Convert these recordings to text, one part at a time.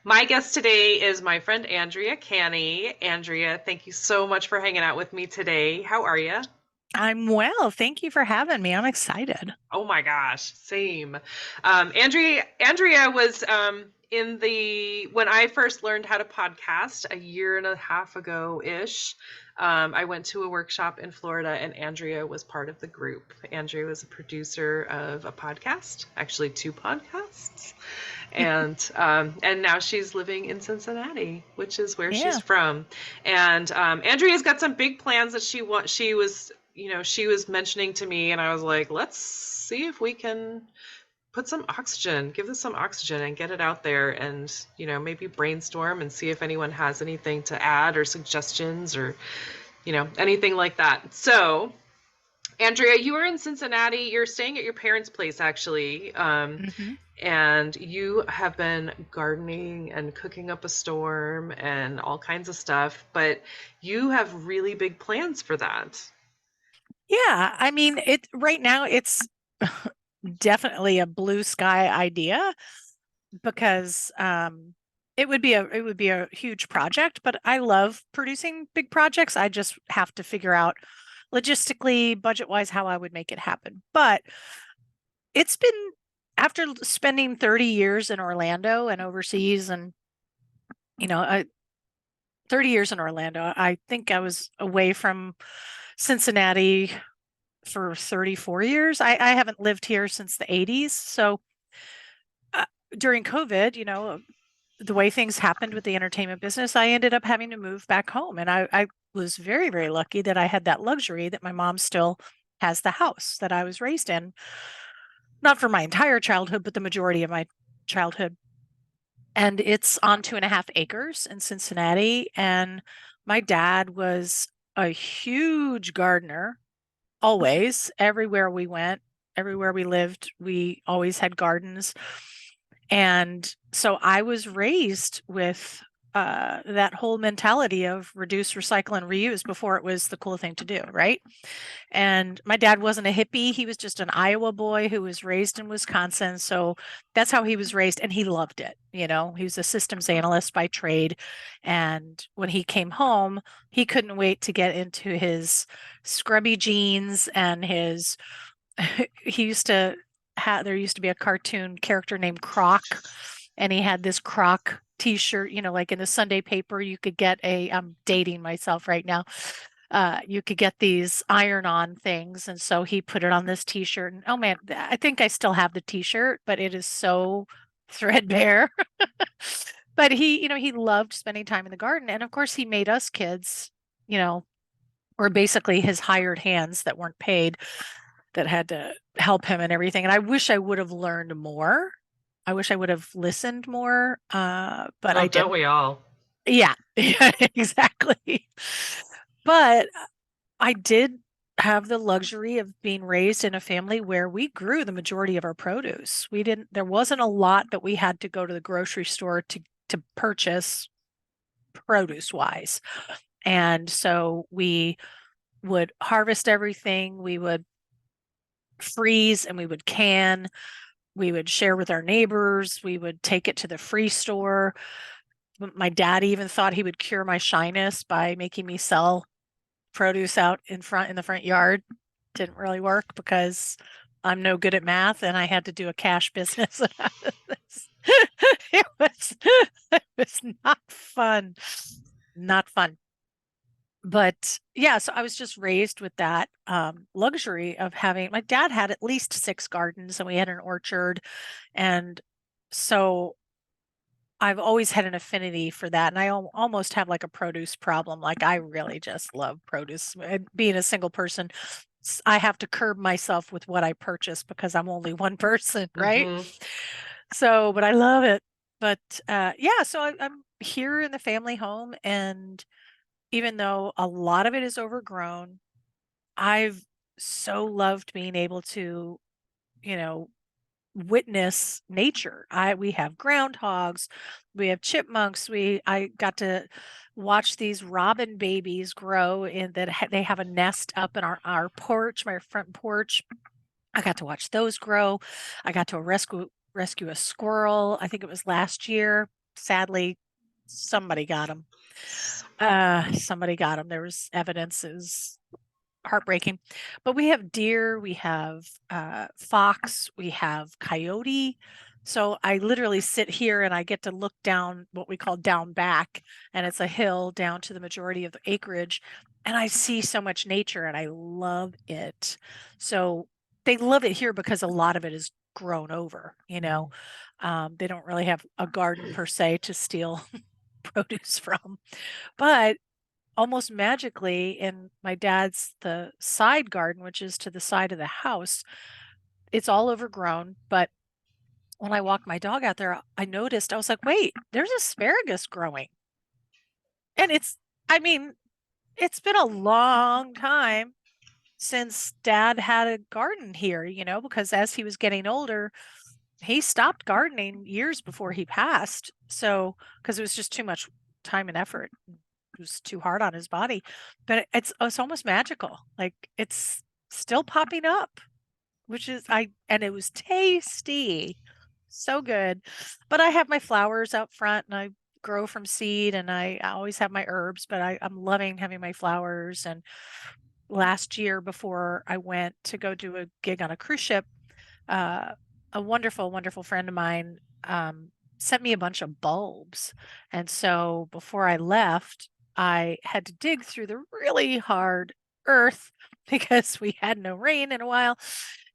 My guest today is my friend Andrea Canny. Andrea, thank you so much for hanging out with me today. How are you? I'm well. Thank you for having me. I'm excited. Oh my gosh, same. Andrea was in the when I first learned how to podcast a year and a half ago ish. I went to a workshop in Florida, and Andrea was part of the group. Andrea was a producer of a podcast, actually two podcasts, and now she's living in Cincinnati, which is where she's Yeah. from. And Andrea's got some big plans that she was mentioning to me, and I was like, let's see if we can put some oxygen, give this some oxygen, and get it out there, and maybe brainstorm and see if anyone has anything to add or suggestions or anything like that. So Andrea, you are in Cincinnati. You're staying at your parents' place, actually. hmm And you have been gardening and cooking up a storm and all kinds of stuff, but you have really big plans for that. Yeah. I mean, it right now it's definitely a blue sky idea because it would be a huge project, but I love producing big projects. I just have to figure out logistically, budget wise, how I would make it happen. But it's been after spending 30 years in Orlando and overseas and you know, I, 30 years in Orlando. I think I was away from Cincinnati for 34 years. I haven't lived here since the 80s. So uh, during COVID, the way things happened with the entertainment business, I ended up having to move back home. And I was very, very lucky that I had that luxury that my mom still has the house that I was raised in, not for my entire childhood, but the majority of my childhood. And it's on 2.5 acres in Cincinnati. And my dad was a huge gardener, always, everywhere we went, everywhere we lived, we always had gardens. And so I was raised with that whole mentality of reduce, recycle, and reuse before it was the cool thing to do, right? And my dad wasn't a hippie. He was just an Iowa boy who was raised in Wisconsin. So that's how he was raised. And he loved it. He was a systems analyst by trade. And when he came home, he couldn't wait to get into his scrubby jeans and his, he used to have, there used to be a cartoon character named Croc. And he had this Croc t-shirt, like in the Sunday paper, you could get I'm dating myself right now, you could get these iron-on things, and so he put it on this t-shirt. And oh man, I think I still have the t-shirt, but it is so threadbare. But he loved spending time in the garden, and of course, he made us kids, you know, were basically his hired hands that weren't paid, that had to help him and everything. And I wish I would have learned more. I wish I would have listened more, but Oh, I don't didn't. we all? Yeah, yeah, exactly. But I did have the luxury of being raised in a family where we grew the majority of our produce. There wasn't a lot that we had to go to the grocery store to purchase produce wise. And so we would harvest everything, we would freeze and we would can, we would share with our neighbors, we would take it to the free store. My dad even thought he would cure my shyness by making me sell produce out in the front yard. Didn't really work because I'm no good at math and I had to do a cash business out of this. It was it was not fun. Not fun. But yeah, so I was just raised with that luxury of having my dad had at least 6 gardens and we had an orchard. And so I've always had an affinity for that. And I almost have like a produce problem. Like I really just love produce. And being a single person, I have to curb myself with what I purchase because I'm only one person, right? Mm-hmm. So, but I love it. But yeah, so I'm here in the family home. And even though a lot of it is overgrown, I've so loved being able to, you know, witness nature. We have groundhogs, we have chipmunks. I got to watch these robin babies grow in that they have a nest up in our porch, my front porch. I got to watch those grow. I got to rescue a squirrel. I think it was last year. sadly, somebody got them. Somebody got them. There was evidence. It was heartbreaking. But we have deer, we have fox, we have coyote. So I literally sit here and I get to look down what we call down back, and it's a hill down to the majority of the acreage. And I see so much nature and I love it. So they love it here because a lot of it is grown over, you know. They don't really have a garden per se to steal produce from. But almost magically in my dad's the side garden, which is to the side of the house, it's all overgrown. But when I walked my dog out there, I noticed, I was like, wait, there's asparagus growing. And I mean, it's been a long time since dad had a garden here, you know, because as he was getting older, he stopped gardening years before he passed. So, because it was just too much time and effort. It was too hard on his body. But it's almost magical. Like it's still popping up, which is and it was tasty. So good. But I have my flowers out front and I grow from seed and I always have my herbs, but I'm loving having my flowers. And last year before I went to go do a gig on a cruise ship, uh, a wonderful, wonderful friend of mine sent me a bunch of bulbs. And so before I left, I had to dig through the really hard earth because we had no rain in a while.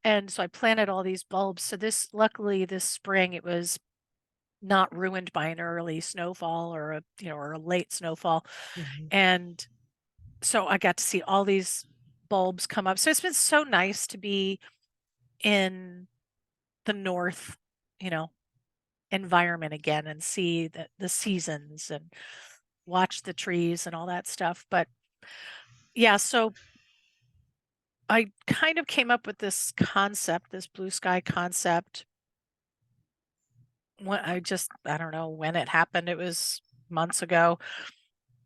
And so I planted all these bulbs. So luckily this spring, it was not ruined by an early snowfall or a late snowfall. And so I got to see all these bulbs come up. So it's been so nice to be in the north, you know, environment again and see the seasons and watch the trees and all that stuff. But yeah, so I kind of came up with this concept, this blue sky concept. I don't know when it happened. It was months ago,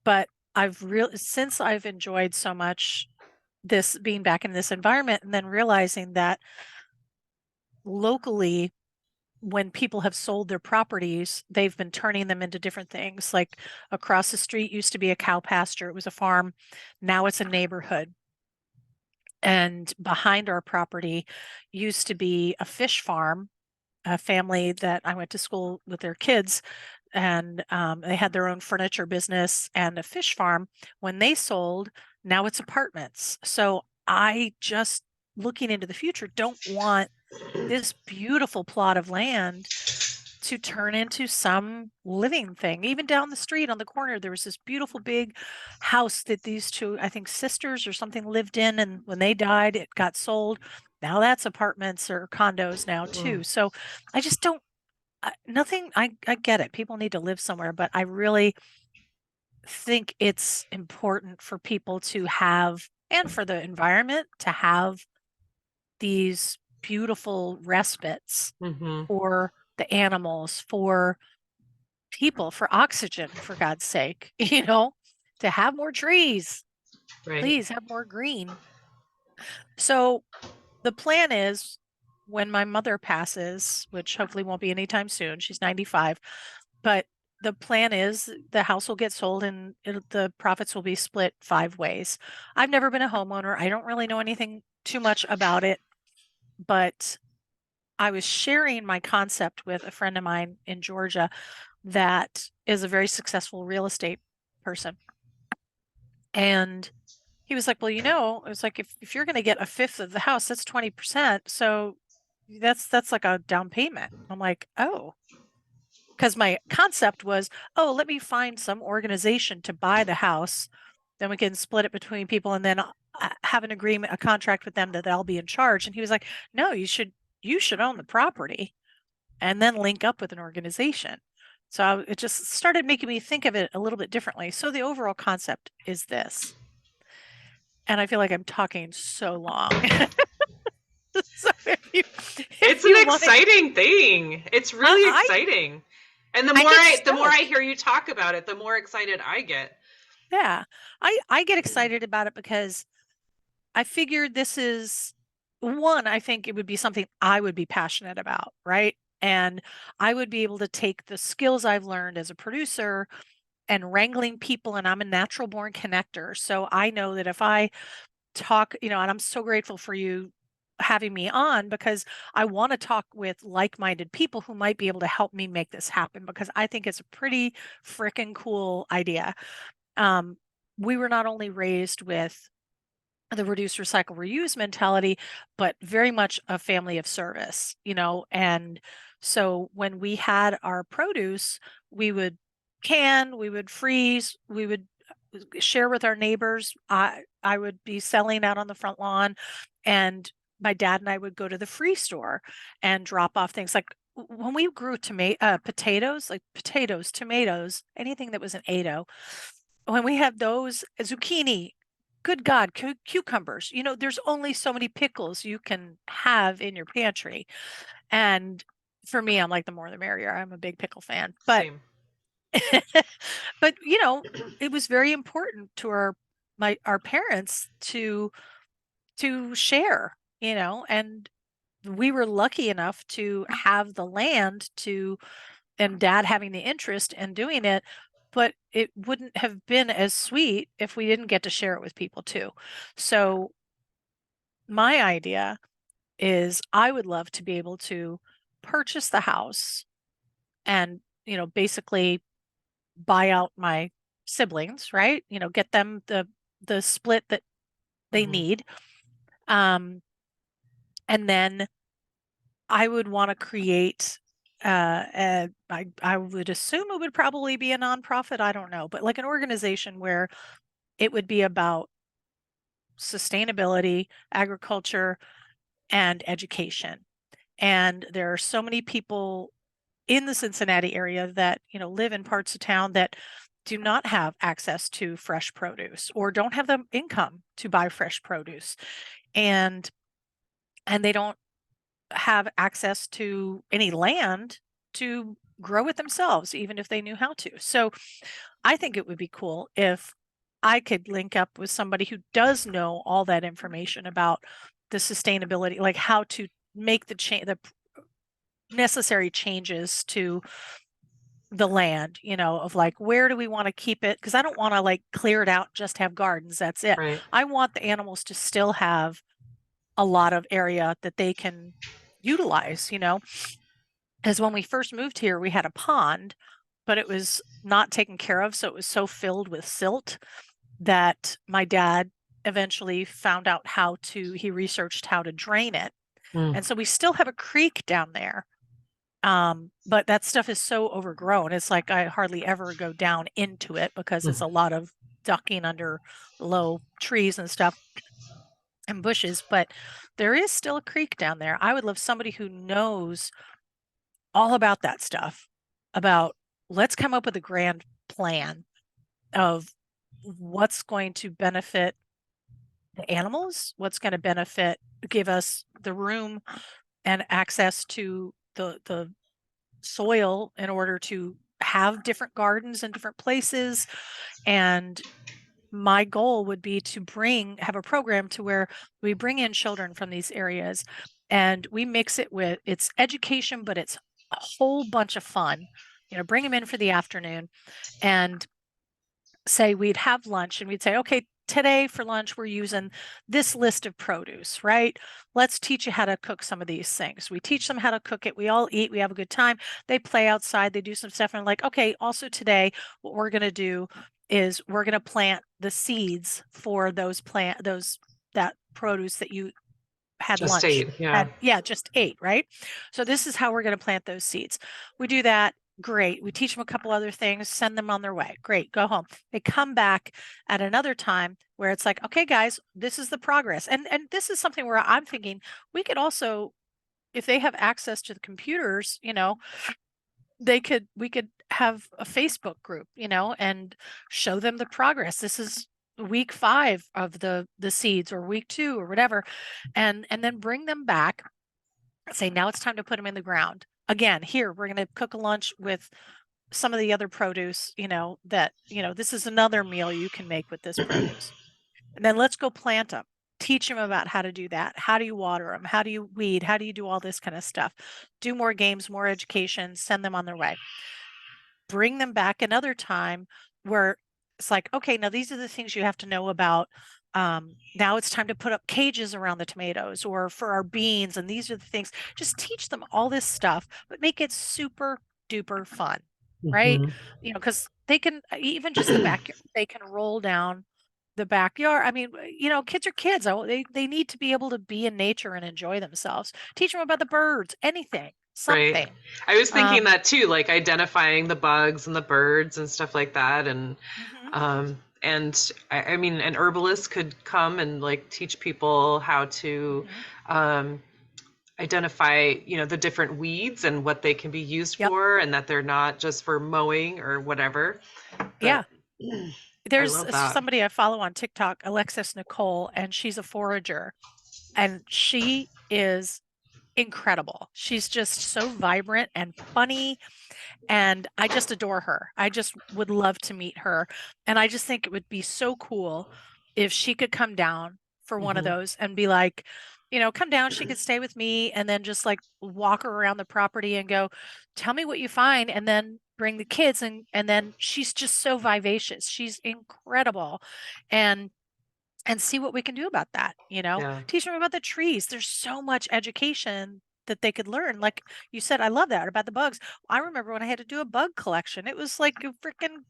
but since I've enjoyed so much this being back in this environment and then realizing that locally when people have sold their properties, they've been turning them into different things. Like across the street used to be a cow pasture. It was a farm. Now it's a neighborhood. And behind our property used to be a fish farm, a family that I went to school with their kids. And they had their own furniture business and a fish farm. When they sold, now it's apartments. So I just, looking into the future, don't want this beautiful plot of land to turn into some living thing. Even down the street on the corner, there was this beautiful big house that these two, I think, sisters or something lived in. And when they died, it got sold. Now that's apartments or condos now too. So I just don't, I get it. People need to live somewhere, but I really think it's important for people to have, and for the environment to have these beautiful respites for the animals, for people, for oxygen, for God's sake, to have more trees. Right. Please have more green. So the plan is when my mother passes, which hopefully won't be anytime soon, she's 95, but the plan is the house will get sold and the profits will be split 5 ways. I've never been a homeowner. I don't really know anything too much about it, but I was sharing my concept with a friend of mine in Georgia that is a very successful real estate person. And he was like, well, it was like, if you're going to get 1/5 of the house, that's 20%. So that's like a down payment. I'm like, oh, because my concept was, oh, let me find some organization to buy the house. Then we can split it between people and then have an agreement, a contract with them that they'll be in charge. And he was like, no, you should own the property and then link up with an organization. So it just started making me think of it a little bit differently. So the overall concept is this. And I feel like I'm talking so long. So it's an exciting thing. It's really exciting. And the more I hear you talk about it, the more excited I get. Yeah. I get excited about it because I figured this is one, I think it would be something I would be passionate about, right? And I would be able to take the skills I've learned as a producer and wrangling people, and I'm a natural born connector. So I know that if I talk, and I'm so grateful for you having me on, because I want to talk with like-minded people who might be able to help me make this happen, because I think it's a pretty freaking cool idea. We were not only raised with the reduce, recycle, reuse mentality, but very much a family of service, and so when we had our produce, we would we would freeze, we would share with our neighbors. I would be selling out on the front lawn, and my dad and I would go to the free store and drop off things like when we grew potatoes, like potatoes, tomatoes, anything that was an ado. When we had those, zucchini, good God, cucumbers, there's only so many pickles you can have in your pantry. And for me, I'm like, the more the merrier. I'm a big pickle fan. But Same. but it was very important to our parents to share, and we were lucky enough to have the land and dad having the interest in doing it, but it wouldn't have been as sweet if we didn't get to share it with people too. So my idea is I would love to be able to purchase the house and, basically buy out my siblings, right? Get them the split that they Mm-hmm. need. And then I would want to create I would assume it would probably be a nonprofit. I don't know, but like an organization where it would be about sustainability, agriculture, and education. And there are so many people in the Cincinnati area that, live in parts of town that do not have access to fresh produce or don't have the income to buy fresh produce. And they don't have access to any land to grow it themselves, even if they knew how to. So I think it would be cool if I could link up with somebody who does know all that information about the sustainability, like how to make the necessary changes to the land, of like, where do we want to keep it? Because I don't want to like clear it out, just have gardens. That's it. Right. I want the animals to still have a lot of area that they can utilize, As when we first moved here, we had a pond, but it was not taken care of. So it was so filled with silt that my dad eventually found out he researched how to drain it. Mm. And so we still have a creek down there. But that stuff is so overgrown. It's like I hardly ever go down into it because it's a lot of ducking under low trees and stuff and bushes. But there is still a creek down there. I would love somebody who knows all about that stuff, about let's come up with a grand plan of what's going to benefit the animals, what's going to give us the room and access to the soil in order to have different gardens in different places. And my goal would be to have a program to where we bring in children from these areas and we mix it with it's education, but it's a whole bunch of fun. Bring them in for the afternoon and say we'd have lunch and we'd say, okay, today for lunch, we're using this list of produce, right? Let's teach you how to cook some of these things. We teach them how to cook it. We all eat, we have a good time. They play outside, they do some stuff. And I'm like, okay, also today, what we're going to do is we're going to plant the seeds for that produce that you had Just lunch. ate, yeah. Just ate, right? So this is how we're going to plant those seeds. We do that. Great. We teach them a couple other things, send them on their way. Great. Go home. They come back at another time where it's like, okay, guys, this is the progress. And this is something where I'm thinking we could also, if they have access to the computers, we could have a Facebook group, and show them the progress. This is week 5 of the seeds or week 2 or whatever. And then bring them back, say, now it's time to put them in the ground. Again, here, we're going to cook a lunch with some of the other produce, this is another meal you can make with this produce. And then let's go plant them. Teach them about how to do that. How do you water them? How do you weed? How do you do all this kind of stuff? Do more games, more education, send them on their way. Bring them back another time where it's like, okay, now these are the things you have to know about. Now it's time to put up cages around the tomatoes or for our beans. And these are the things. Just teach them all this stuff, but make it super duper fun, right? Mhm. Because they can, even just the backyard, they can roll down the backyard. I mean, kids are kids. They need to be able to be in nature and enjoy themselves. Teach them about the birds, anything, Right. something. I was thinking Um, that too, like identifying the bugs and the birds and stuff like that. mhm. I mean, an herbalist could come and like teach people how to Mhm. um, identify, the different weeds and what they can be used Yep. for, and that they're not just for mowing or whatever. Yeah. But I There's love that. somebody I follow on TikTok, Alexis Nicole, and she's a forager, and she is incredible. She's just so vibrant and funny, and I just adore her. I just would love to meet her, and I just think it would be so cool if she could come down for one of Hmm. those and be like, come down, she could stay with me and then just like walk her around the property and go, tell me what you find, and then bring the kids, and then she's just so vivacious. She's incredible. And see what we can do about that, Yeah. teach them about the trees. There's so much education that they could learn. Like you said, I love that about the bugs. I remember when I had to do a bug collection, it was like a freaking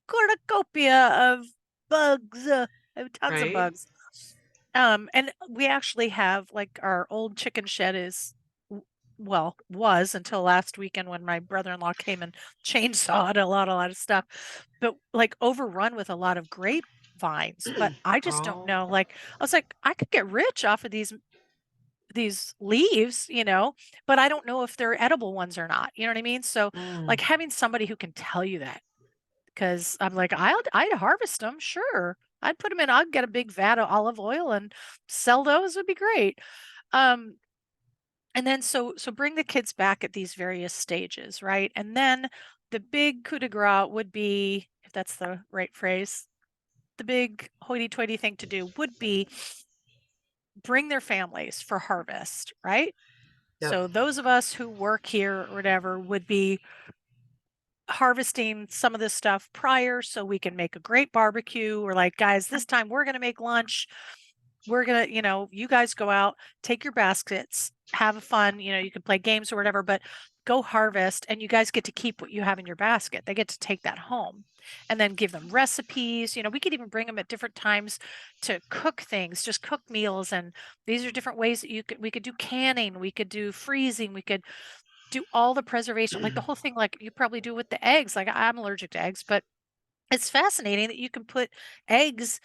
cornucopia of bugs, tons of Right. bugs. And we actually have like our old chicken shed well, was until last weekend when my brother-in-law came and chainsawed a lot of stuff, but like overrun with a lot of grapevines. But I just don't Oh. know. Like I was like, I could get rich off of these leaves, but I don't know if they're edible ones or not. You know what I mean? So Mm. like having somebody who can tell you that, because I'm like, I'd harvest them, sure. I'd put them in, I'd get a big vat of olive oil and sell those, would be great. Um, and then so bring the kids back at these various stages, right? And then the big coup de grace would be, if that's the right phrase, the big hoity-toity thing to do would be bring their families for harvest, right? Yep. So those of us who work here or whatever would be harvesting some of this stuff prior so we can make a great barbecue. We're like, guys, this time we're going to make lunch. We're going to, you guys go out, take your baskets, have fun. You can play games or whatever, but go harvest, and you guys get to keep what you have in your basket. They get to take that home and then give them recipes. We could even bring them at different times to cook things, just cook meals. And these are different ways that we could do canning, we could do freezing, we could do all the preservation, like the whole thing, like you probably do with the eggs. Like I'm allergic to eggs, but it's fascinating that you can put eggs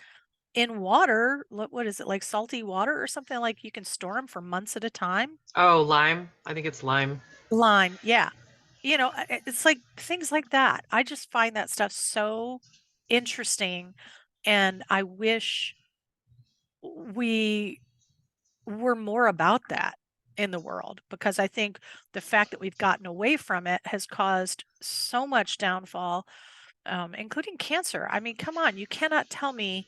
in water. What is it, like salty water or something? Like you can store them for months at a time. Oh, lime. I think it's lime. Lime, yeah. It's like things like that. I just find that stuff so interesting, and I wish we were more about that in the world, because I think the fact that we've gotten away from it has caused so much downfall, including cancer. I mean, come on, you cannot tell me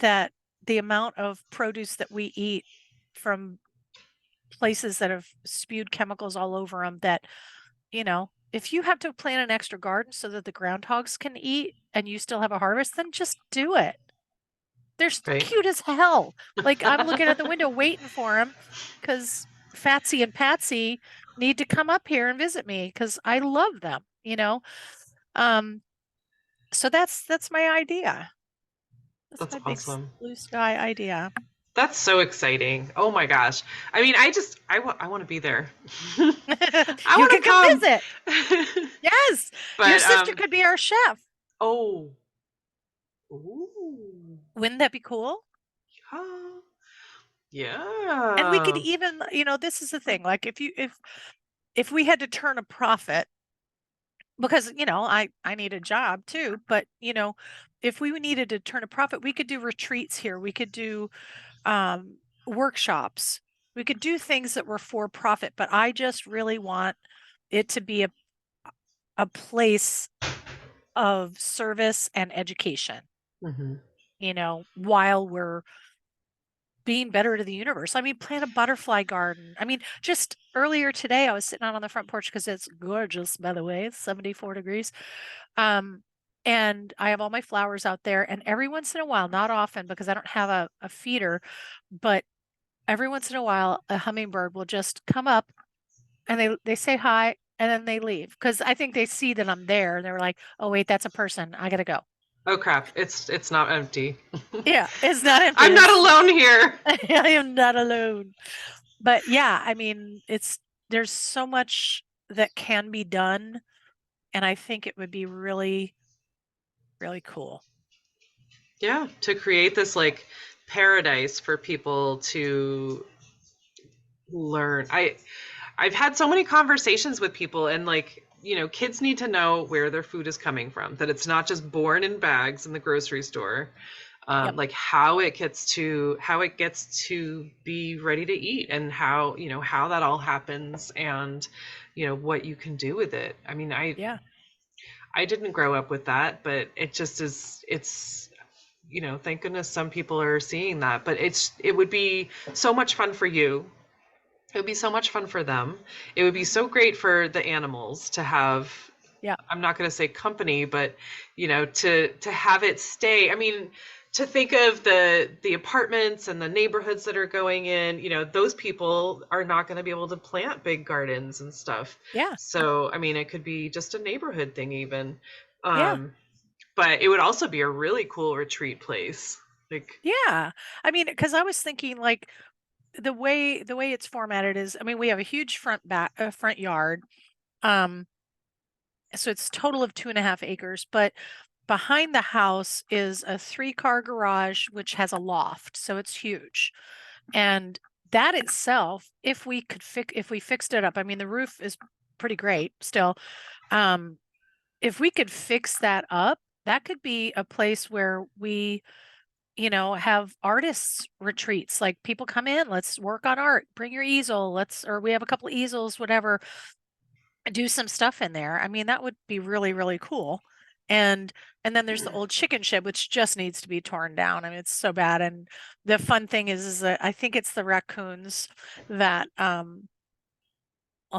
that the amount of produce that we eat from places that have spewed chemicals all over them, that, if you have to plant an extra garden so that the groundhogs can eat and you still have a harvest, then just do it. They're Right. cute as hell. Like I'm looking at the window waiting for them because Fatsy and Patsy need to come up here and visit me because I love them. Um, so that's my idea. That's That's my big awesome. blue sky idea. That's so exciting. Oh my gosh. I mean, I want to be there. You can come I visit. want to come. Yes, your But sister could be our chef. oh. Ooh. Wouldn't that be cool? Yeah. And we could Yeah. even, this is the thing. Like if we had to turn a profit, because I need a job too, but if we needed to turn a profit, we could do retreats here. We could do um, workshops. We could do things that were for profit, but I just really want it to be a place of service and education, Hmm. while we're being better to the universe. I mean, plant a butterfly garden. I mean, just earlier today, I was sitting out on the front porch because it's gorgeous, by the way, it's 74 degrees. And I have all my flowers out there. And every once in a while, not often because I don't have a feeder, but every once in a while, a hummingbird will just come up and they say hi and then they leave because I think they see that I'm there. And they're like, oh, wait, that's a person. I got to go. Oh crap, it's not empty. Yeah, it's not empty. I'm not alone here. I am not alone. But yeah, I mean, there's so much that can be done, and I think it would be really, really cool. Yeah, to create this like paradise for people to learn. I've had so many conversations with people, and like, kids need to know where their food is coming from, that it's not just born in bags in the grocery store. Yep. Like how it gets to be ready to eat, and how that all happens, and what you can do with it. I mean, Yeah. I didn't grow up with that, but it just is, it's, thank goodness some people are seeing that. But it would be so much fun for you. It would be so much fun for them. It would be so great for the animals to have, Yeah. I'm not going to say company, but to have it stay. I mean, to think of the apartments and the neighborhoods that are going in, those people are not going to be able to plant big gardens and stuff. Yeah. So, I mean, it could be just a neighborhood thing even. Yeah. But it would also be a really cool retreat place. Like, Yeah. I mean, because I was thinking like the way it's formatted is, I mean, we have a huge front yard. Um, so it's total of 2.5 acres, but behind the house is a 3-car garage, which has a loft. So it's huge. And that itself, if we fixed it up, I mean, the roof is pretty great still. If we could fix that up, that could be a place where we, have artists retreats. Like people come in, let's work on art, bring your easel, or we have a couple of easels, whatever, do some stuff in there. I mean, that would be really, really cool. And then there's the old chicken shed, which just needs to be torn down. I mean, it's so bad. And the fun thing is that I think it's the raccoons that I'll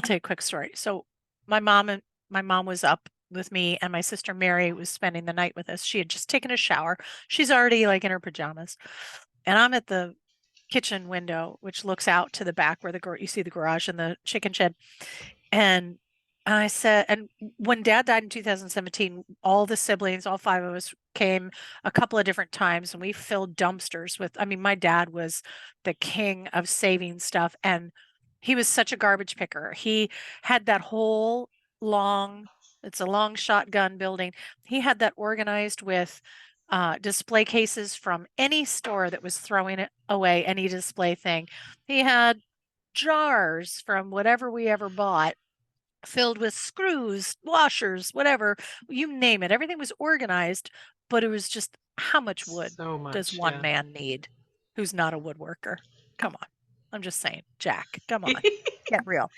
tell you a quick story. So my mom was up with me, and my sister Mary was spending the night with us. She had just taken a shower. She's already like in her pajamas. And I'm at the kitchen window, which looks out to the back where you see the garage and the chicken shed. And I said, and when Dad died in 2017, all the siblings, all 5 of us, came a couple of different times, and we filled dumpsters with, I mean, my dad was the king of saving stuff, and he was such a garbage picker. He had that whole it's a long shotgun building. He had that organized with display cases from any store that was throwing away any display thing. He had jars from whatever we ever bought, filled with screws, washers, whatever, you name it. Everything was organized, but it was just, how much wood so does much, one yeah. man need who's not a woodworker? Come on. I'm just saying, Jack, come on. Get real.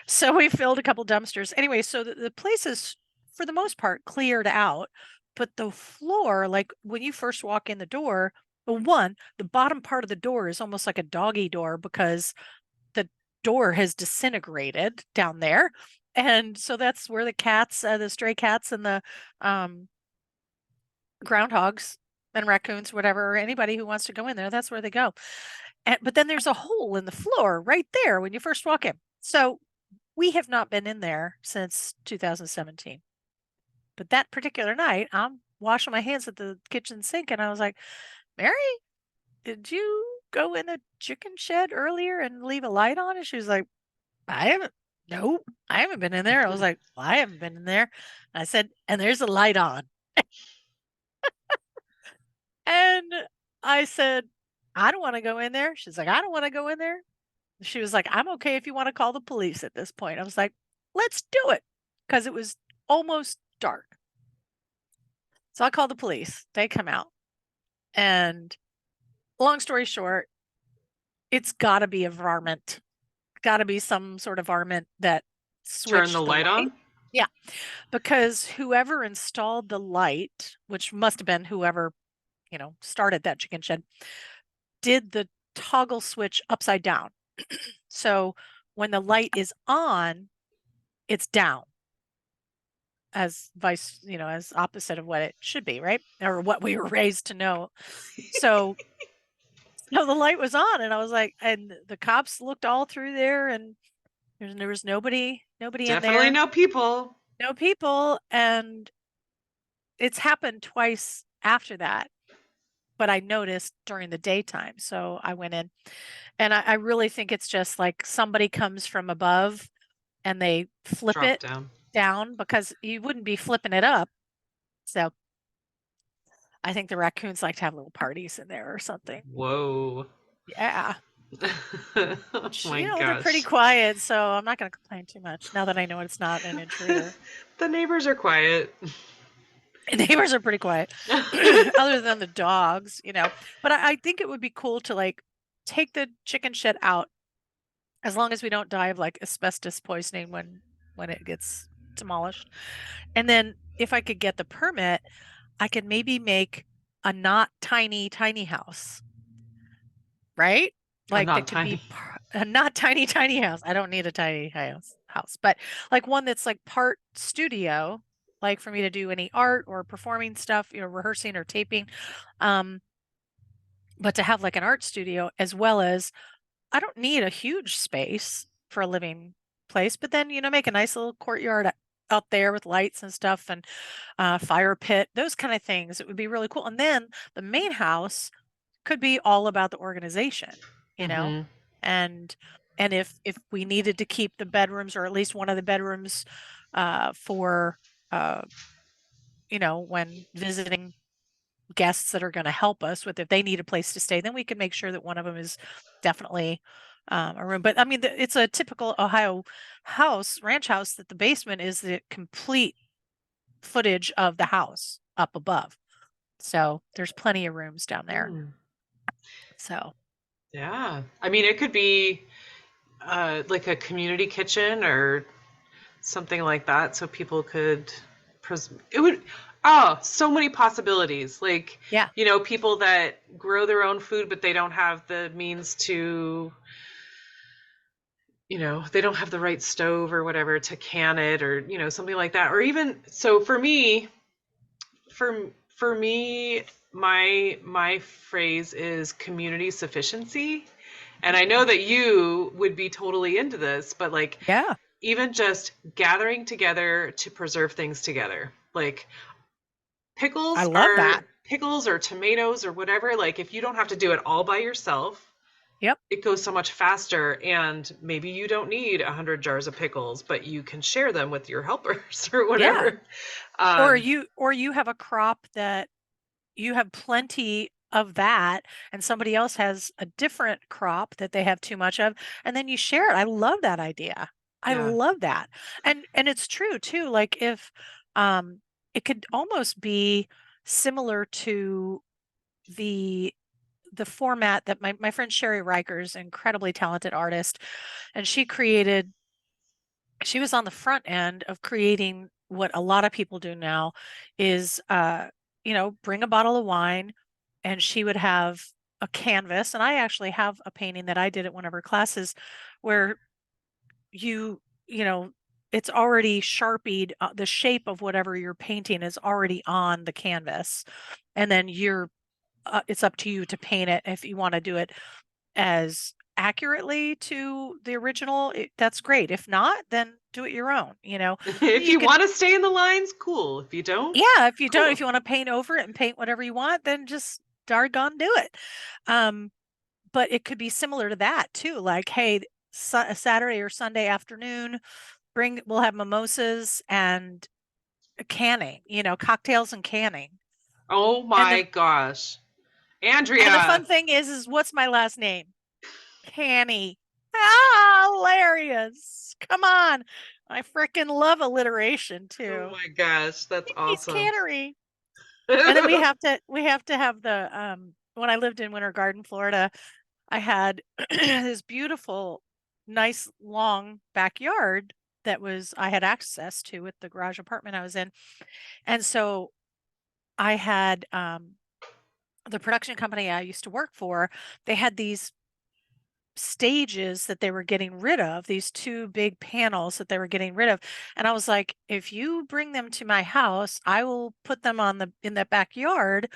So we filled a couple dumpsters. Anyway, so the place is, for the most part, cleared out, but the floor, like when you first walk in the door, the bottom part of the door is almost like a doggy door because the door has disintegrated down there. And so that's where the cats, the stray cats and the groundhogs and raccoons, whatever, anybody who wants to go in there, that's where they go. But then there's a hole in the floor right there when you first walk in. So we have not been in there since 2017. But that particular night, I'm washing my hands at the kitchen sink, and I was like, Mary, did you go in the chicken shed earlier and leave a light on? And she was like, no, I haven't been in there. I was like, well, I haven't been in there. And I said, and there's a light on. And I said, I don't want to go in there. She's like, I don't want to go in there. She was like, I'm okay if you want to call the police at this point. I was like, let's do it. Because it was almost dark. So I called the police. They come out. And long story short, it's got to be a varmint. Got to be some sort of varmint that switched Turn the light on? Yeah. Because whoever installed the light, which must have been whoever, started that chicken shed, did the toggle switch upside down. So when the light is on, it's down as as opposite of what it should be, right? Or what we were raised to know. So no, the light was on, and I was like, and the cops looked all through there, and there was nobody in Definitely there, no people. no people, and it's happened twice after that. But I noticed during the daytime, so I went in, and I really think it's just like somebody comes from above and they flip Drop it down. down because you wouldn't be flipping it up. So I think the raccoons like to have little parties in there or something. Whoa. Yeah. Oh Which, my they're pretty gosh. quiet, so I'm not going to complain too much now that I know it's not an intruder. The neighbors are quiet. And neighbors are pretty quiet, other than the dogs, But I think it would be cool to like take the chicken shit out, as long as we don't die of like asbestos poisoning when it gets demolished. And then if I could get the permit, I could maybe make a not tiny house, right? I'm Like not that could be tiny. a not tiny house. I don't need a tiny house, but like one that's like part studio, like for me to do any art or performing stuff, rehearsing or taping. Um, but to have like an art studio, as well as, I don't need a huge space for a living place, but then, make a nice little courtyard out there with lights and stuff, and fire pit, those kind of things. It would be really cool. And then the main house could be all about the organization, Mm-hmm. and if we needed to keep the bedrooms, or at least one of the bedrooms, for uh, when visiting guests that are going to help us with, if they need a place to stay, then we can make sure that one of them is definitely a room. But I mean, it's a typical Ohio ranch house, that the basement is the complete footage of the house up above. So there's plenty of rooms down there. Mm. So Yeah. I mean, it could be like a community kitchen or something like that, so people could it would, oh, so many possibilities. Like, yeah, people that grow their own food but they don't have the means to, they don't have the right stove or whatever to can it, or something like that. Or even, so for me, my phrase is community sufficiency. And I know that you would be totally into this, but like, yeah, even just gathering together to preserve things together. Like, I pickles love that. are pickles or tomatoes or whatever. Like, if you don't have to do it all by yourself, Yep. it goes so much faster. And maybe you don't need 100 jars of pickles, but you can share them with your helpers or Yeah. whatever. Or Um, you have a crop that you have plenty of that, and somebody else has a different crop that they have too much of, and then you share it. I love that idea. I yeah. love that. And it's true too. Like, if it could almost be similar to the format that my friend Sherry Riker's incredibly talented artist, and she was on the front end of creating what a lot of people do now, is bring a bottle of wine, and she would have a canvas. And I actually have a painting that I did at one of her classes, where you you know it's already sharpied, the shape of whatever you're painting is already on the canvas, and then it's up to you to paint it. If you want to do it as accurately to the original, that's great. If not, then do it your own. If You you could, want to stay in the lines, cool. If you don't, yeah, if you don't, if cool. you want to paint over it and paint whatever you want, then just darn do it. Um, but it could be similar to that too. Like, hey, Saturday or Sunday afternoon, we'll have mimosas and canning, cocktails and canning. Oh And my gosh. the fun Andrea. thing is what's my last name? Canny. Ah, hilarious. Come on. I freaking love alliteration Oh too. my gosh, that's He's awesome. cannery. And then we have to have the when I lived in Winter Garden, Florida, I had this beautiful, nice long backyard that I had access to with the garage apartment I was in. And so I had the production company I used to work for, they had these stages that they were getting rid of, these two big panels that they were getting rid of. And I was like, if you bring them to my house, I will put them in the backyard.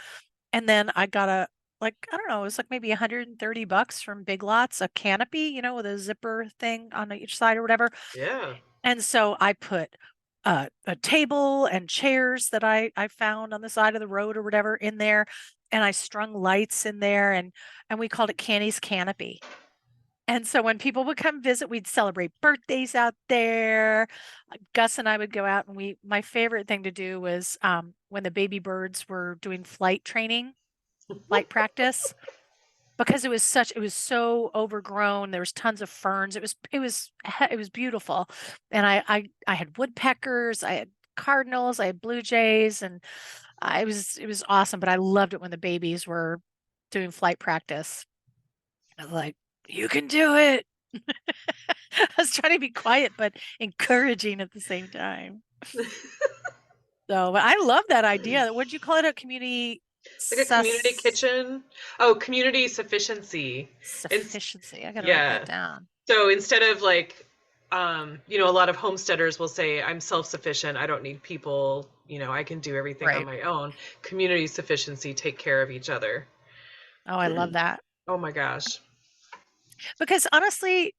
And then I got like, I don't know, it was like maybe $130 from Big Lots, a canopy, with a zipper thing on each side or whatever. Yeah. And so I put a table and chairs that I found on the side of the road or whatever in there. And I strung lights in there, and we called it Canny's Canopy. And so when people would come visit, we'd celebrate birthdays out there. Gus and I would go out, and my favorite thing to do was when the baby birds were doing flight training, flight practice, because it was so overgrown. There was tons of ferns. It was beautiful. And I had woodpeckers, I had cardinals, I had blue jays, and it was awesome. But I loved it when the babies were doing flight practice. I was like, you can do it. I was trying to be quiet, but encouraging at the same time. So, but I love that idea. What'd you call it? A community Like a community kitchen. Oh, community sufficiency. sufficiency. I got to write Yeah. that down. So instead of like, a lot of homesteaders will say, I'm self-sufficient. I don't need people. I can do everything on Right. my own. Community sufficiency, take care of each other. Oh, I love that. Oh my gosh. Because honestly,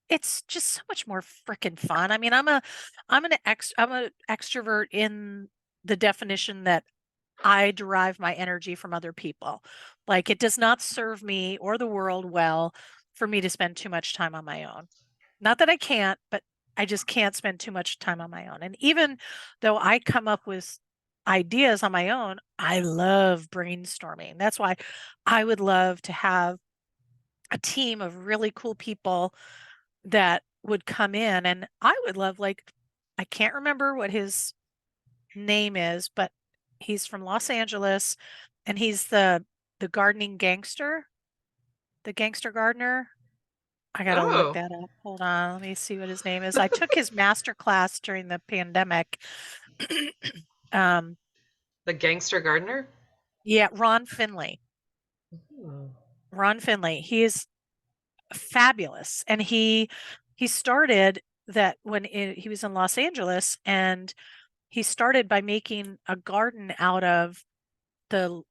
it's just so much more freaking fun. I mean, I'm an extrovert in the definition that I derive my energy from other people. Like, it does not serve me or the world well for me to spend too much time on my own. Not that I can't, but I just can't spend too much time on my own. And even though I come up with ideas on my own, I love brainstorming. That's why I would love to have a team of really cool people that would come in, and I would love, like, I can't remember what his name is, but he's from Los Angeles, and he's the gardening gangster, the gangster gardener. I gotta look Oh, that up. Hold on, let me see what his name is. I took his master class during the pandemic. the gangster gardener? Yeah, Ron Finley. Hmm. Ron Finley. He is fabulous, and he started that when he was in Los Angeles, and he started by making a garden out of the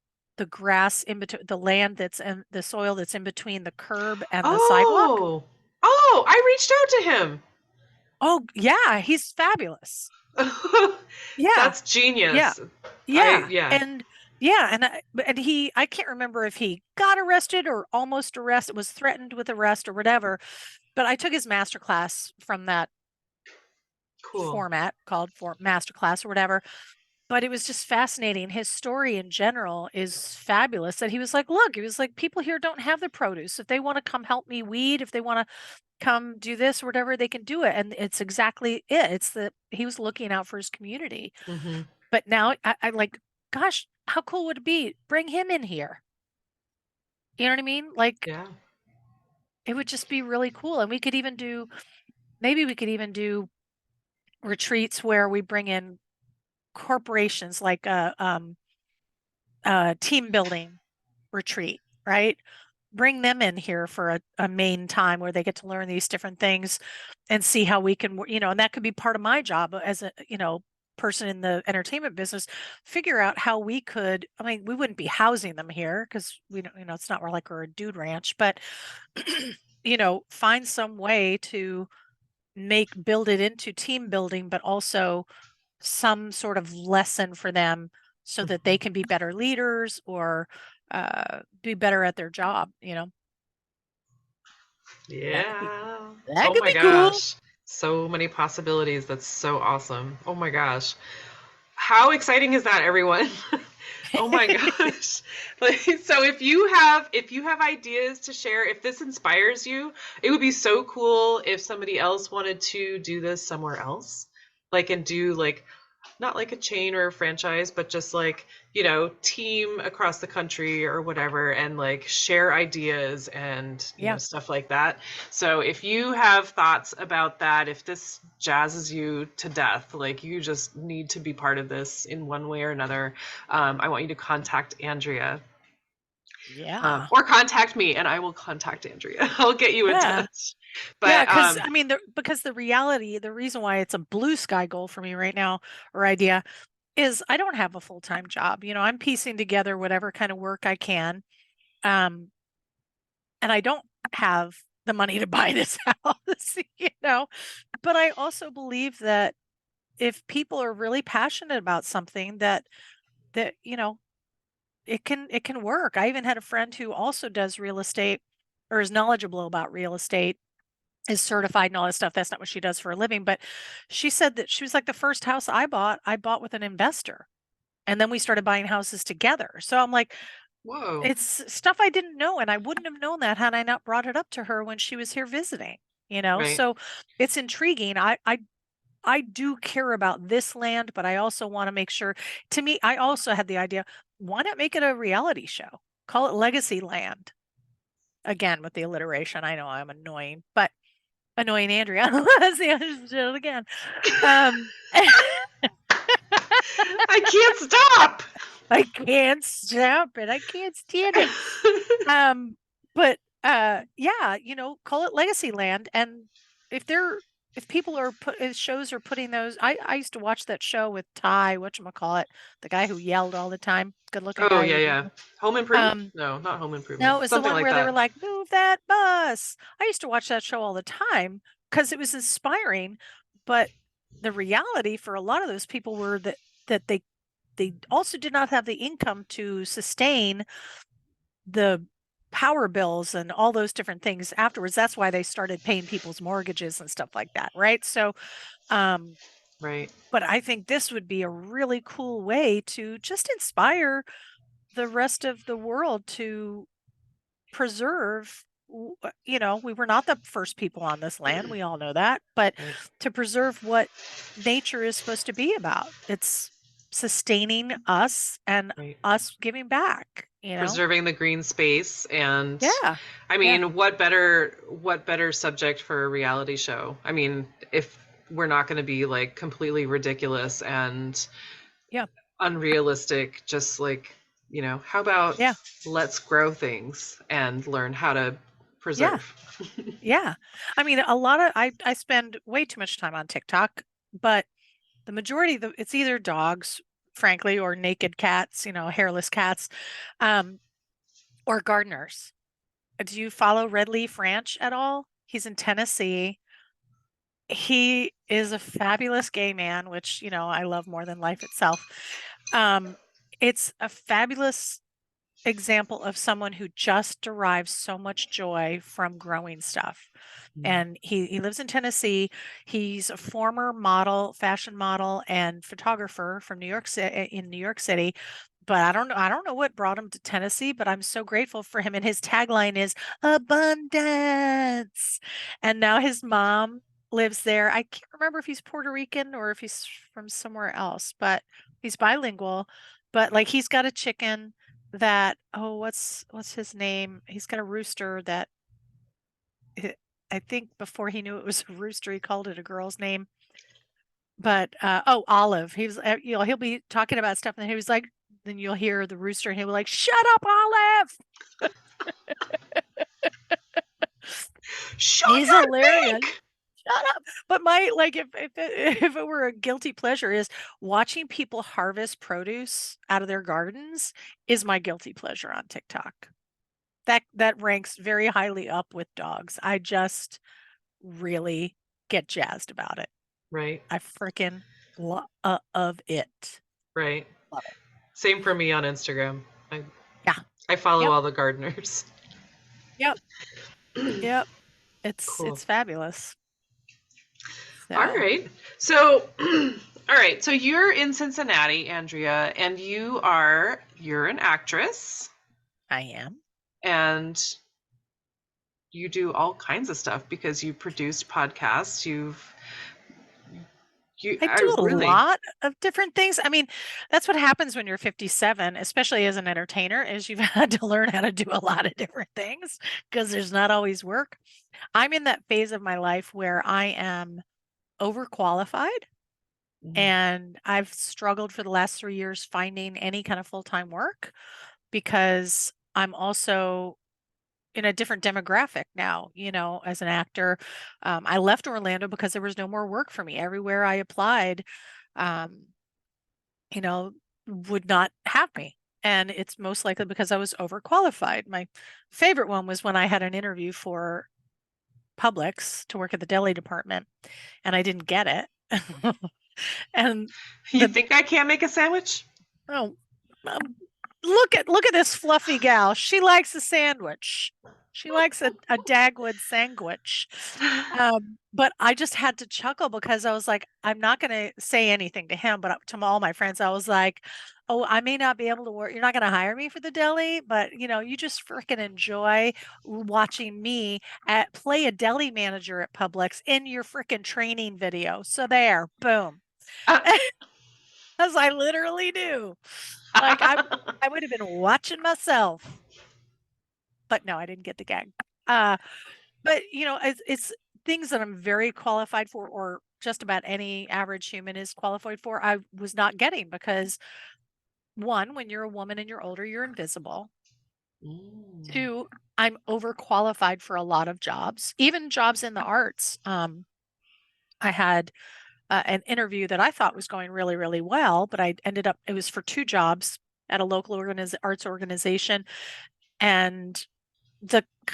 grass in between the land that's in the soil that's in between the curb and the sidewalk. Oh, I reached out to him. Oh, yeah, he's fabulous. Yeah. That's Yeah. genius. Yeah. Yeah. And yeah, and I can't remember if he got arrested or almost arrested, was threatened with arrest or whatever, but I took his master class from that Cool. format called for master class or whatever. But it was just fascinating. His story in general is fabulous. That he was like, look, he was like, people here don't have the produce. If they want to come help me weed, if they want to come do this or whatever, they can do it. And it's exactly it. He was looking out for his community. Mm-hmm. But now I like, gosh, how cool would it be? Bring him in here. You know what I mean? Like, Yeah. it would just be really cool. And maybe we could even do retreats where we bring in corporations, like a team building retreat, right? Bring them in here for a Maine time where they get to learn these different things and see how we can, and that could be part of my job as a, person in the entertainment business, figure out how we could, I mean, we wouldn't be housing them here because we don't, it's not like we're a dude ranch, but, find some way to build it into team building, but also some sort of lesson for them so that they can be better leaders or be better at their job. That could be Yeah. that Oh could my be cool. gosh. So many possibilities. That's so awesome. Oh my gosh. How exciting is that, everyone? Oh my gosh. Like, so if you have ideas to share, if this inspires you, it would be so cool if somebody else wanted to do this somewhere else. Like, and do like not like a chain or a franchise, but just like, team across the country or whatever, and like share ideas and, Yeah. stuff like that. So if you have thoughts about that, if this jazzes you to death, like you just need to be part of this in one way or another, I want you to contact Andrea. Yeah. Or contact me and I will contact Andrea. I'll get you in Yeah. touch. Yeah, But because I mean, because the reality, the reason why it's a blue sky goal for me right now or idea is I don't have a full-time job. I'm piecing together whatever kind of work I can. Um, and I don't have the money to buy this house. But I also believe that if people are really passionate about something that it can work. I even had a friend who also does real estate or is knowledgeable about real estate, is certified and all that stuff. That's not what she does for a living, but she said that she was like, the first house I bought with an investor. And then we started buying houses together. So I'm like, whoa, it's stuff I didn't know. And I wouldn't have known that had I not brought it up to her when she was here visiting. right. So it's intriguing. I do care about this land, but I also want to make sure, to me, I also had the idea, why not make it a reality show? Call it Legacy Land. Again, with the alliteration. I know I'm annoying, but annoying Andrea. Let's see, I do it again. Um, I can't stop. I can't stop it. I can't stand it. But yeah, call it Legacy Land. And if they're if people are shows are putting those, I used to watch that show with Ty, whatchamacallit, the guy who yelled all the time, good looking Oh guy yeah, who yeah. Home Improvement? um No, not Home no, Improvement. it was the Something one like where they were that. like, move that bus. I used to watch that show all the time because it was inspiring. But the reality for a lot of those people were that they also did not have the income to sustain the power bills and all those different things afterwards. That's why they started paying people's mortgages and stuff like that, right? So, um, Right. but I think this would be a really cool way to just inspire the rest of the world to preserve. We were not the first people on this land. We all know that, but Right. to preserve what nature is supposed to be about. It's sustaining us and Right. us giving back. Preserving the green space and Yeah. I Yeah. mean, what better subject for a reality show? I mean, if we're not going to be like completely ridiculous and Yeah. unrealistic, just like, how about Yeah. let's grow things and learn how to Yeah. preserve? Yeah. I mean, a lot of I spend way too much time on TikTok, but the majority of it's either dogs, frankly, or naked cats, hairless cats, um, or gardeners. Do you follow Red Leaf Ranch at all? He's in Tennessee. He is a fabulous gay man, which, I love more than life itself. Um, it's a fabulous example of someone who just derives so much joy from growing stuff. And he lives in Tennessee. He's a former fashion model and photographer from New York City in New York City. But I don't know what brought him to Tennessee, but I'm so grateful for him. And his tagline is abundance. And now his mom lives there. I can't remember if he's Puerto Rican or if he's from somewhere else, but he's bilingual. But like he's got a chicken that, oh, what's his name? He's got a rooster that I think before he knew it was a rooster, he called it a girl's name. But oh, Olive. He was, he'll be talking about stuff, and he was like, then you'll hear the rooster, and he'll be like, "Shut up, Olive." Shut He's your hilarious. beak! Shut up. But my like, if it were a guilty pleasure, is watching people harvest produce out of their gardens is my guilty pleasure on TikTok. That ranks very highly up with dogs. I just really get jazzed about it. Right, I freaking love it. right. Love it. Same for me on Instagram. I Yeah. I follow Yep. all the gardeners. Yep. Yep. It's Cool. it's fabulous. All So right. So, all right. So you're in Cincinnati, Andrea, and you're an actress I am. and you do all kinds of stuff because you produced podcasts. I I do a really, lot of different things. I mean, that's what happens when you're 57, especially as an entertainer, is you've had to learn how to do a lot of different things because there's not always work. I'm in that phase of my life where I am overqualified. Mhm. And I've struggled for the last 3 years finding any kind of full-time work because I'm also in a different demographic now, as an actor. I left Orlando because there was no more work for me. Everywhere I applied, um, you know, would not have me. And it's most likely because I was overqualified. My favorite one was when I had an interview for Publix to work at the deli department and I didn't get it. And You the think I can't make a sandwich? oh, look at this fluffy gal. She likes a sandwich. She likes a Dagwood sandwich. But I just had to chuckle because I was like, I'm not going to say anything to him, but to all my friends, I was like, oh, I may not be able to work. You're not going to hire me for the deli, but you just freaking enjoy watching me play a deli manager at Publix in your freaking training video. So there, boom. Uh, As I literally do. Like I would have been watching myself. But no, I didn't get the gag. But it's things that I'm very qualified for, or just about any average human is qualified for. I was not getting because one, when you're a woman and you're older, you're invisible. mm. Two, I'm overqualified for a lot of jobs, even jobs in the arts. I had an interview that I thought was going really, really well, but it was for two jobs at a local arts organization. And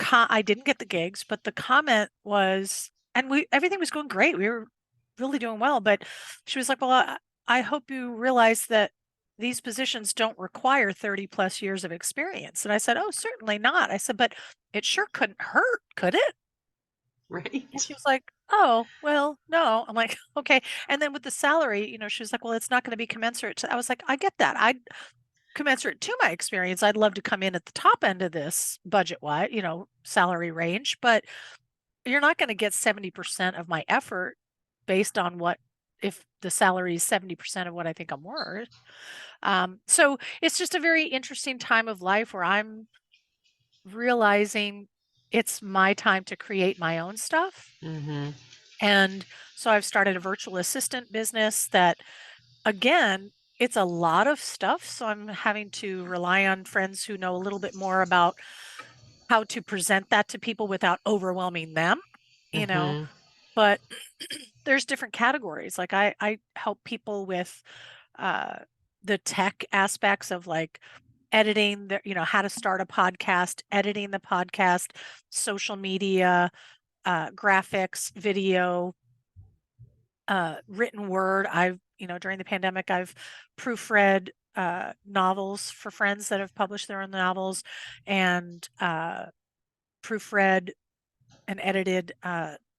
I didn't get the gigs, but the comment was, and everything was going great. We were really doing well, but she was like, well, I hope you realize that these positions don't require 30 plus years of experience. And I said, oh, certainly not. I said, but it sure couldn't hurt, could it? Right. And she was like, oh, well, no. I'm like, okay. And then with the salary, she was like, well, it's not going to be commensurate I was like, I get that. Commensurate to my experience, I'd love to come in at the top end of this budget-wise, salary range, but you're not going to get 70% of my effort based on if the salary is 70% of what I think I'm worth. So it's just a very interesting time of life where I'm realizing it's my time to create my own stuff. Mm-hmm. And so I've started a virtual assistant business that, again, it's a lot of stuff. So I'm having to rely on friends who know a little bit more about how to present that to people without overwhelming them, Mm-hmm. but there's different categories. Like I help people with the tech aspects of like editing how to start a podcast, editing the podcast, social media, graphics, video, written word. During the pandemic, I've proofread novels for friends that have published their own novels, and proofread and edited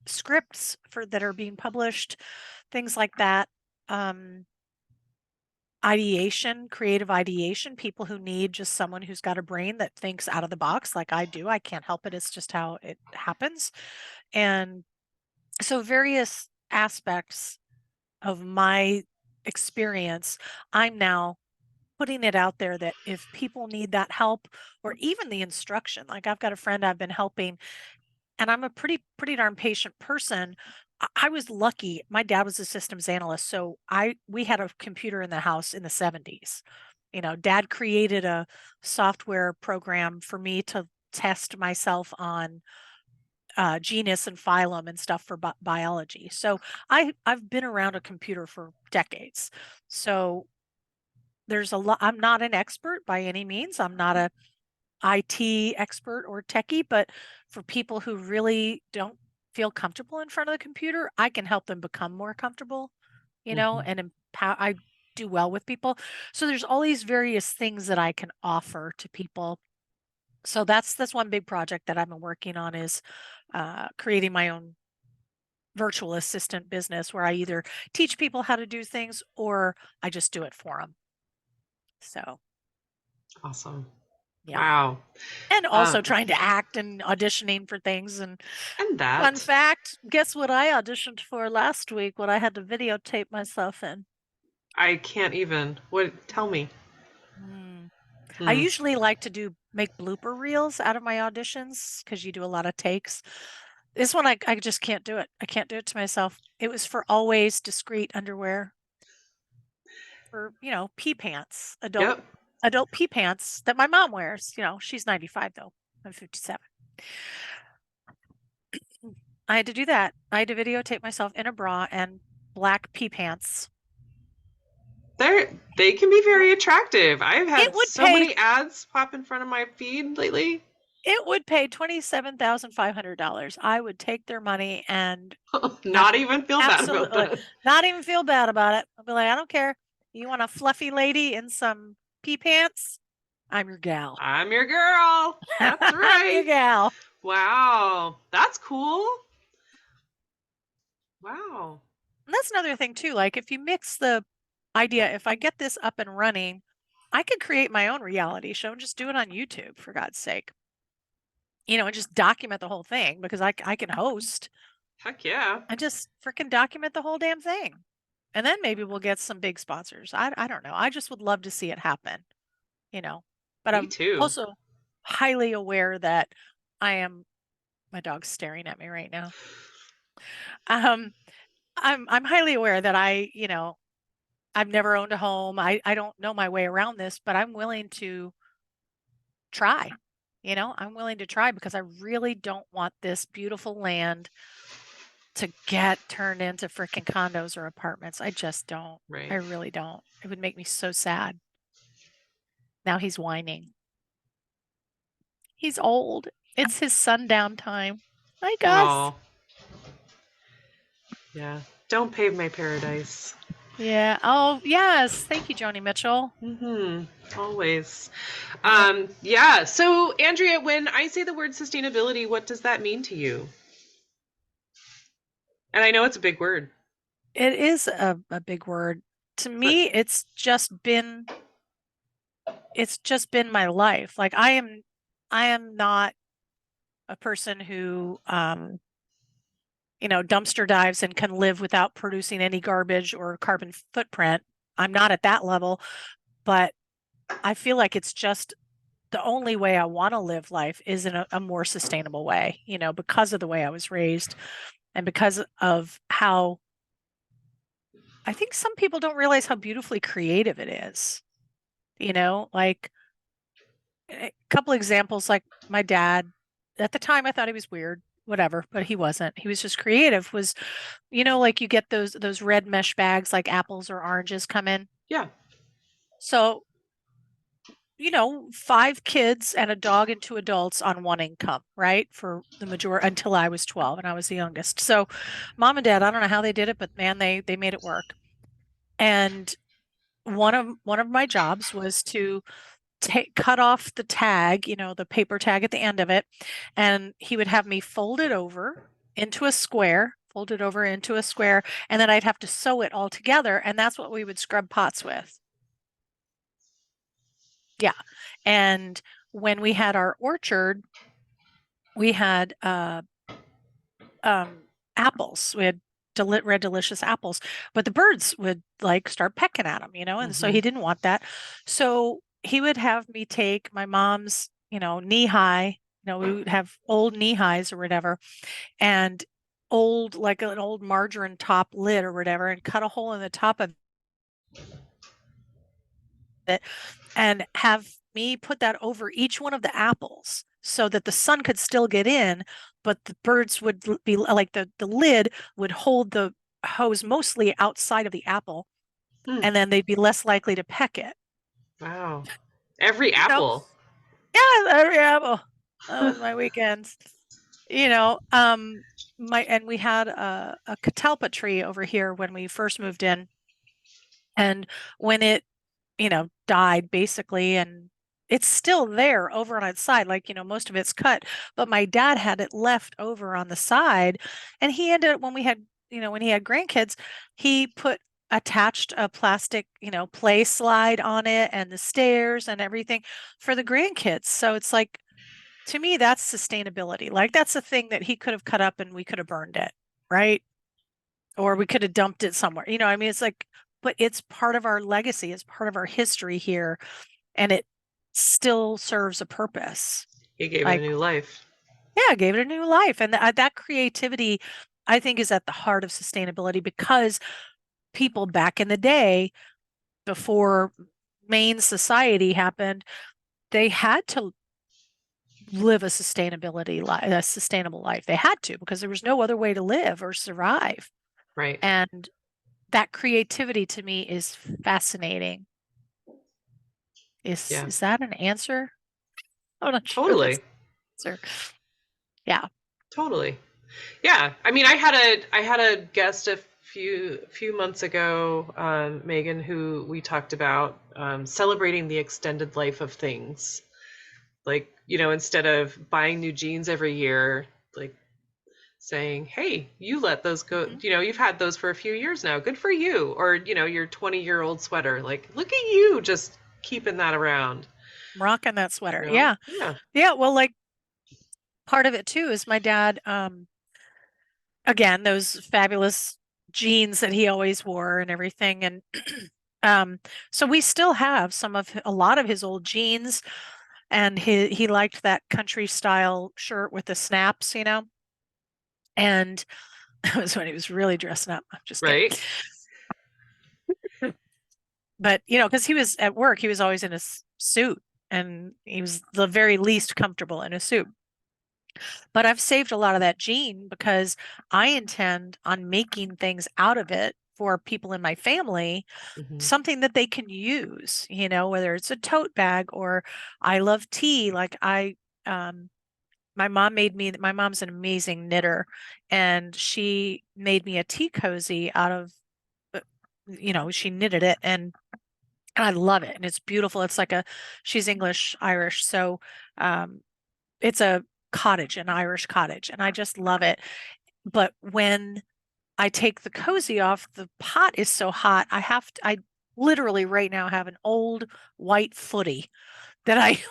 scripts that are being published, things like that. Creative ideation, people who need just someone who's got a brain that thinks out of the box like I do. I can't help it. It's just how it happens. And so various aspects of my experience, I'm now putting it out there that if people need that help or even the instruction, like I've got a friend I've been helping, and I'm a pretty darn patient person. I was lucky. My dad was a systems analyst, so we had a computer in the house in the 70s. Dad created a software program for me to test myself on genus and phylum and stuff for biology. So I've been around a computer for decades. So there's a lot. I'm not an expert by any means. I'm not a IT expert or techie, but for people who really don't feel comfortable in front of the computer, I can help them become more comfortable, Mm-hmm. and empower. I do well with people. So there's all these various things that I can offer to people. So that's one big project that I've been working on is creating my own virtual assistant business where I either teach people how to do things or I just do it for them. So Awesome. yeah. Wow. And Um, also trying to act and auditioning for things. And and fun that fact, guess what I auditioned for last week? What I had to videotape myself in. I can't even. What? Tell me. Hmm. I Hmm. usually like to make blooper reels out of my auditions because you do a lot of takes. This one, I just can't do it. I can't do it to myself. It was for always discreet underwear for, pee pants, adult Yep. adult pee pants that my mom wears. She's 95 though. I'm 57. I had to do that. I had to videotape myself in a bra and black pee pants. They can be very attractive. I've It had would so pay many ads pop in front of my feed lately. it would pay $27,500. I would take their money and Not even feel bad about absolutely that. not even feel bad about it. I'll be like, I don't care. You want a fluffy lady in some pee pants? I'm your gal. I'm your girl. That's I'm your right. gal. Wow. That's cool. Wow. And that's another thing too. Like if you mix the idea, if I get this up and running, I could create my own reality show and just do it on YouTube, for God's sake. And just document the whole thing because I can host Heck yeah. and just freaking document the whole damn thing. And then maybe we'll get some big sponsors. I don't know. I just would love to see it happen, But Me I'm too. also highly aware that my dog's staring at me right now. I'm highly aware that I've never owned a home. I don't know my way around this, but I'm willing to try. I'm willing to try because I really don't want this beautiful land to get turned into freaking condos or apartments. I just don't. Right. I really don't. It would make me so sad. Now he's whining. He's old. It's his sundown time. Hi, Gus. Oh. Yeah. Don't pave my paradise. Yeah. Oh, yes. Thank you, Joni Mitchell. Always. Yeah. So, Andrea, when I say the word sustainability, what does that mean to you? And I know it's a big word. It is a big word. To me, it's just been my life. Like I am not a person who dumpster dives and can live without producing any garbage or carbon footprint. I'm not at that level, but I feel like it's just the only way I want to live life is in a more sustainable way, because of the way I was raised and because of how I think some people don't realize how beautifully creative it is. Like a couple examples, like my dad, at the time I thought he was weird, whatever, but he wasn't. He was just creative. Was, like you get those red mesh bags like apples or oranges come in. Yeah. So 5 kids and a dog and 2 adults on one income, right? For the majority until I was 12 and I was the youngest. So mom and dad, I don't know how they did it, but man, they made it work. And one of my jobs was to cut off the tag, the paper tag at the end of it, and he would have me fold it over into a square, and then I'd have to sew it all together, and that's what we would scrub pots with. Yeah. And when we had our orchard, we had apples. We had red delicious apples, but the birds would like start pecking at them, and so he didn't want that. So he would have me take my mom's, knee high, we would have old knee highs or whatever, and like an old margarine top lid or whatever, and cut a hole in the top of it and have me put that over each one of the apples so that the sun could still get in, but the birds would be like the lid would hold the hose mostly outside of the apple, and then they'd be less likely to peck it. Wow. Every apple. Yeah, every apple. That was my weekends. And we had a catalpa tree over here when we first moved in. And when it, died basically, and it's still there over on its side, like, most of it's cut, but my dad had it left over on the side. And he ended up, when he had grandkids, he attached a plastic, play slide on it and the stairs and everything for the grandkids. So it's like, to me, that's sustainability. Like that's a thing that he could have cut up and we could have burned it, right? Or we could have dumped it somewhere. I mean, it's like, but it's part of our legacy, it's part of our history here, and it still serves a purpose. He gave it a new life. Yeah, gave it a new life. And that creativity, I think, is at the heart of sustainability, because people back in the day, before Maine society happened, they had to live a sustainable life. They had to because there was no other way to live or survive. Right. And that creativity to me is fascinating. Yeah. Is that an answer? I'm not sure that's Totally. an answer. Yeah. Totally. Yeah. I mean, I had a guest a few months ago, Megan, who we talked about celebrating the extended life of things. Like, instead of buying new jeans every year, like saying, "Hey, you let those go. Mhm. You've had those for a few years now. Good for you." Or, your 20-year-old sweater. Like, look at you just keeping that around. I'm rocking that sweater. You know? Yeah. Yeah. Yeah. Well, like part of it too is my dad, again, those fabulous jeans that he always wore and everything. And so we still have a lot of his old jeans, and he liked that country style shirt with the snaps, and that was when he was really dressing up. I'm just kidding. Right. But, because he was at work, he was always in a suit, and he was the very least comfortable in a suit. But I've saved a lot of that jean because I intend on making things out of it for people in my family, Hmm. something that they can use, whether it's a tote bag or I love tea. Um, my mom's an amazing knitter, and she made me a tea cozy out of, uh, she knitted it, and I love it. And it's beautiful. She's English Irish. So, um, it's a cottage, an Irish cottage, and I just love it. But when I take the cozy off, the pot is so hot. I literally right now have an old white footy that I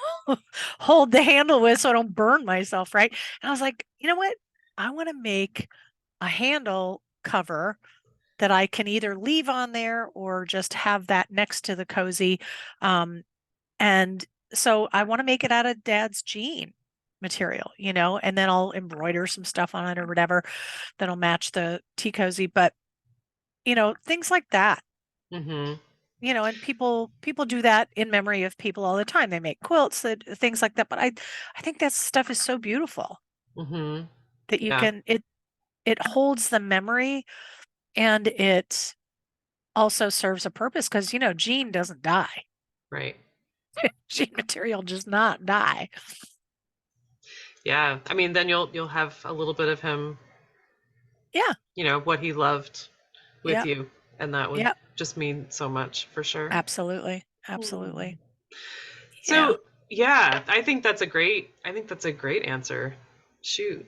hold the handle with so I don't burn myself, right? And I was like, you know what? I want to make a handle cover that I can either leave on there or just have that next to the cozy. And so I want to make it out of Dad's jean material, and then I'll embroider some stuff on it or whatever that'll match the tea cozy. But, things like that, Hmm. and people do that in memory of people all the time. They make quilts, things like that. But I think that stuff is so beautiful Hmm. that Yeah. it holds the memory, and it also serves a purpose because, jean doesn't die. Right. Jean material does not die. Yeah. I mean, then you'll have a little bit of him, Yeah. what he loved with Yeah. you, and that would Yeah. just mean so much for sure. Absolutely. Hmm. Absolutely. Yeah. So, yeah, I think that's a great answer. Shoot.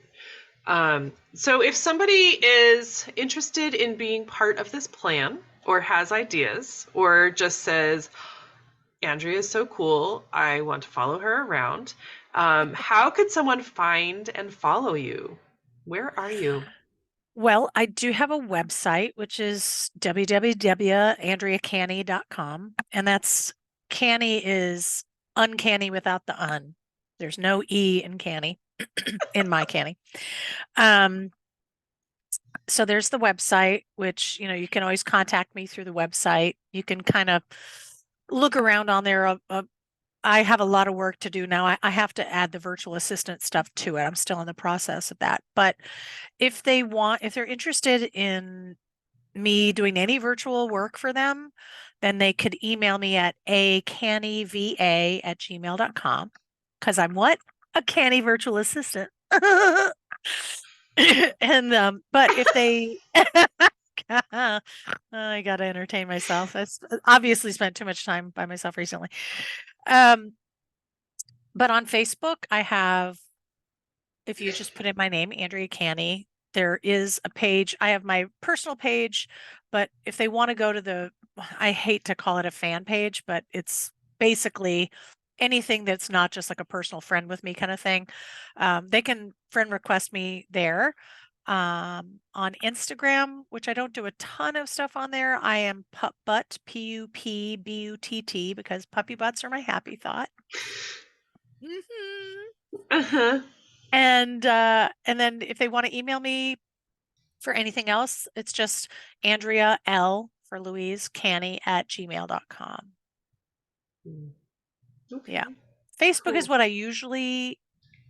So if somebody is interested in being part of this plan or has ideas or just says, Andrea is so cool, I want to follow her around, how could someone find and follow you? Where are you? Well, I do have a website, which is www.andreacanny.com. And that's canny is uncanny without the un. There's no E in canny, in my canny. Um, so there's the website, which, you can always contact me through the website. You can kind of look around on there. I have a lot of work to do now. I have to add the virtual assistant stuff to it. I'm still in the process of that. But if they're interested in me doing any virtual work for them, then they could email me at acannyva@gmail.com, because I'm what? A canny virtual assistant. And but if they I gotta entertain myself. I've obviously spent too much time by myself recently. Um, but on Facebook, if you just put in my name, Andrea Canny, there is a page. I have my personal page, but if they want to go to I hate to call it a fan page, but it's basically anything that's not just like a personal friend with me kind of thing. They can friend request me there. On Instagram, which I don't do a ton of stuff on there, I am Pupbutt, Pupbutt, because puppy butts are my happy thought. Mhm. Uh-huh. And then if they want to email me for anything else, it's just Andrea L for Louise Canny at gmail.com. Mm. Okay. Yeah. Facebook is Cool. what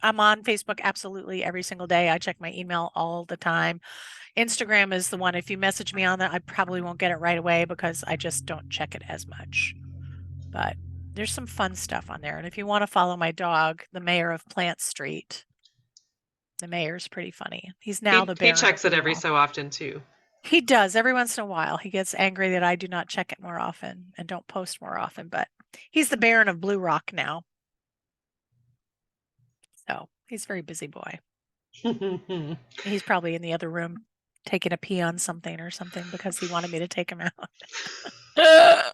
I'm on Facebook absolutely every single day. I check my email all the time. Instagram is the one, if you message me on that, I probably won't get it right away because I just don't check it as much. But there's some fun stuff on there. And if you want to follow my dog, the mayor of Plant Street, the mayor's pretty funny. He's now the He Baron of checks it Blue every Rock. so often too. He does every once in a while. He gets angry that I do not check it more often and don't post more often, but he's the Baron of Blue Rock now. So he's a very busy boy. He's probably in the other room taking a pee on something or something because he wanted me to take him out.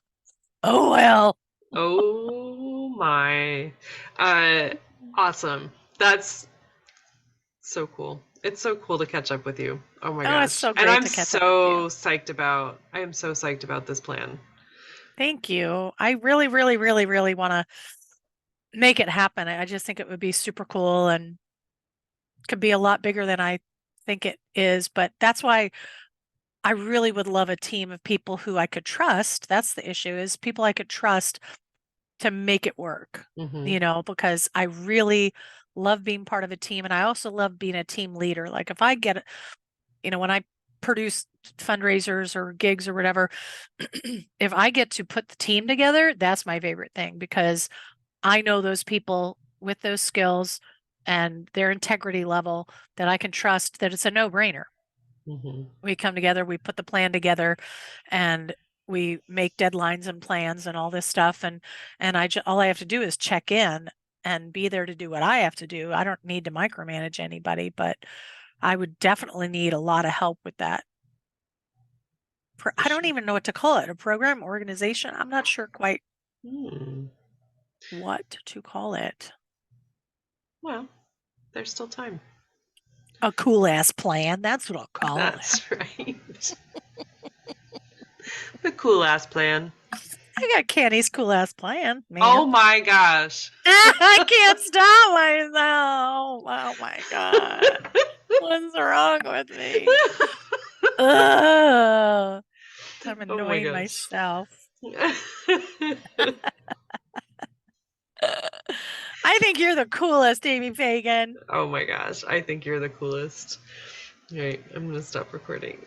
Oh, well. Oh my. Awesome. That's so cool. It's so cool to catch up with you. Oh my Oh, it's gosh. so And great to catch up with you. I am so psyched about this plan. Thank you. I really, really, really, really want to make it happen. I just think it would be super cool and could be a lot bigger than I think it is. But that's why I really would love a team of people who I could trust. That's the issue, is people I could trust to make it work, Hmm. because I really love being part of a team. And I also love being a team leader. Like if I get, when I produce fundraisers or gigs or whatever, if I get to put the team together, that's my favorite thing because I know those people with those skills and their integrity level that I can trust that it's a no-brainer. Hmm. We come together, we put the plan together, and we make deadlines and plans and all this stuff. And all I have to do is check in and be there to do what I have to do. I don't need to micromanage anybody, but I would definitely need a lot of help with that. I don't Sure. even know what to call it. A program, organization. I'm not sure quite Hmm. what to call it. Well, there's still time. A cool ass plan. That's what I'll call it. That's right. The cool ass plan. I got Canny's cool ass plan, Oh man. my gosh. I can't stop myself. Oh my God. What's wrong with me? Ugh. I'm Oh my annoying gosh. myself. I think you're the coolest, Amy Fagan. Oh my gosh. I think you're the coolest. All right, I'm gonna stop recording.